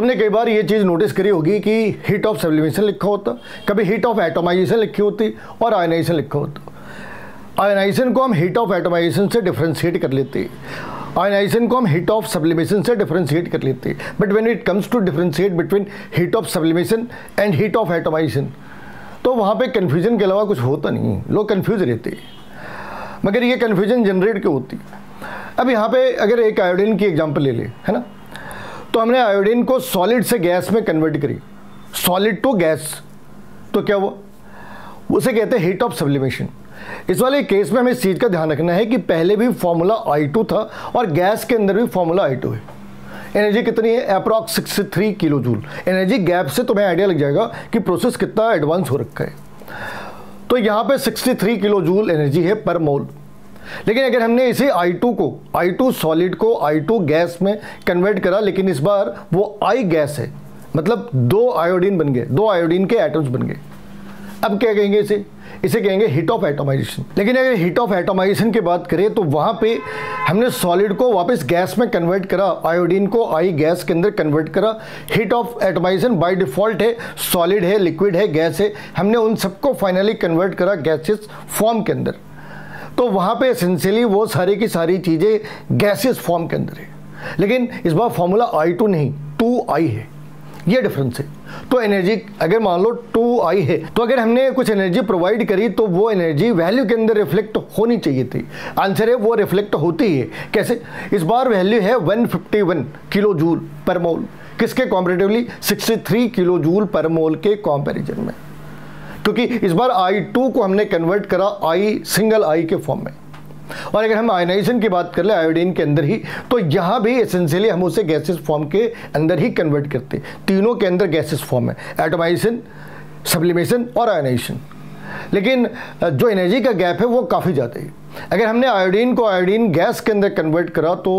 सबने कई बार ये चीज़ नोटिस करी होगी कि हीट ऑफ सब्लिमेशन लिखा होता, कभी हीट ऑफ एटमाइजेशन लिखी होती और आयनाइजेशन लिखा होता। आयनाइजेशन को हम हीट ऑफ एटमाइजेशन से डिफ्रेंशिएट कर लेते हैं, आयनाइजेशन को हम हीट ऑफ सब्लिमेशन से डिफ्रेंशिएट कर लेते हैं। But when it comes to differentiate between heat of sublimation and heat of atomization, तो वहाँ पे कन्फ्यूजन के अलावा कुछ होता नहीं, लोग कन्फ्यूज रहते हैं। मगर ये कन्फ्यूजन जनरेट क्यों होती? अब यहाँ पे अगर एक आयोडीन की एग्जांपल ले ले, है ना, तो हमने आयोडीन को सॉलिड से गैस में कन्वर्ट करी, सॉलिड टू गैस, तो क्या हुआ? उसे कहते हैं हीट ऑफ सब्लिमेशन। इस वाले केस में हमें इस चीज़ का ध्यान रखना है कि पहले भी फॉर्मूला I2 था और गैस के अंदर भी फॉर्मूला I2 है। एनर्जी कितनी है? Approx 63 kilo joule. Energy gap से तुम्हें आइडिया लग जाएगा कि प्रोसेस कितना एडवांस हो रखा है। तो यहाँ पे 63 किलो जूल एनर्जी है पर मोल। लेकिन अगर हमने इसे I2 सॉलिड को I2 गैस में कन्वर्ट करा, लेकिन इस बार वो I गैस है, मतलब 2 आयोडीन बन गए, 2 आयोडीन के एटम्स बन गए। अब क्या कहेंगे इसे कहेंगे हीट ऑफ एटमाइजेशन। लेकिन अगर हीट ऑफ एटमाइजेशन की बात करें तो वहाँ पे हमने सॉलिड को वापस गैस में कन्वर्ट करा, आयोडीन को I गैस के अंदर कन्वर्ट करा। Heat of atomization by default है, सॉलिड है, लिक्विड है, गैस है, हमने उन सबको फाइनली कन्वर्ट करा गैसेस फॉर्म के अंदर। तो वहाँ पे एसेंशियली वो सारी की सारी चीज़ें गैसेस फॉर्म के अंदर है। लेकिन इस बार फॉर्मूला I2 नहीं, 2I है, ये डिफरेंस है। तो एनर्जी अगर मान लो 2I है, तो अगर हमने कुछ एनर्जी प्रोवाइड करी तो वो एनर्जी वैल्यू के अंदर रिफ्लेक्ट होनी चाहिए थी। आंसर है वो रिफ्लेक्ट होती है। कैसे? इस बार वैल्यू है 151 किलो जूल पर मोल, किसके कॉम्पैरेटिवली? 63 किलो जूल पर मोल के कॉम्पैरिजन में, क्योंकि इस बार I2 को हमने कन्वर्ट करा सिंगल I के फॉर्म में। और अगर हम आयनाइजेशन की बात कर ले आयोडीन के अंदर ही, तो यहाँ भी एसेंशियली हम उसे गैसेस फॉर्म के अंदर ही कन्वर्ट करते, तीनों के अंदर गैसेस फॉर्म है, एटमाइजेशन, सब्लिमेशन और आयनाइजेशन। लेकिन जो एनर्जी का गैप है वो काफ़ी ज़्यादा है। अगर हमने आयोडीन को आयोडीन गैस के अंदर कन्वर्ट करा तो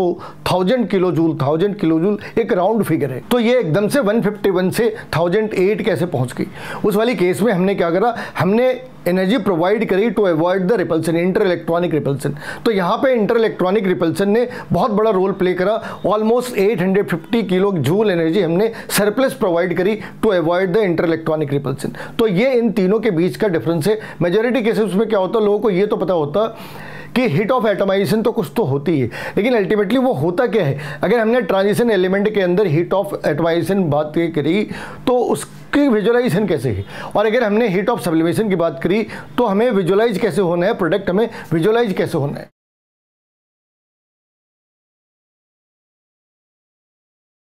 1000 किलो जूल एक राउंड फिगर है। तो ये एकदम से 151 से 1008 कैसे पहुंच गई? उस वाली केस में हमने क्या करा? हमने एनर्जी प्रोवाइड करी to avoid the repulsion, inter electronic repulsion. तो यहाँ पे इंटर इलेक्ट्रॉनिक रिपल्सन ने बहुत बड़ा रोल प्ले करा। ऑलमोस्ट 850 किलो जूल एनर्जी हमने सरप्लस प्रोवाइड करी to avoid the inter electronic repulsion. तो ये इन तीनों के बीच का डिफरेंस है। मेजॉरिटी केसेस में क्या होता है, लोगों को ये तो पता होता कि हीट ऑफ एटमाइजेशन तो कुछ तो होती है, लेकिन अल्टीमेटली वो होता क्या है? अगर हमने ट्रांजिशन एलिमेंट के अंदर हीट ऑफ एटमाइजेशन बात करी तो उसकी विजुअलाइजेशन कैसे है, और अगर हमने हीट ऑफ सब्लिमेशन की बात करी तो हमें विजुअलाइज कैसे होना है, प्रोडक्ट हमें विजुअलाइज कैसे होना है।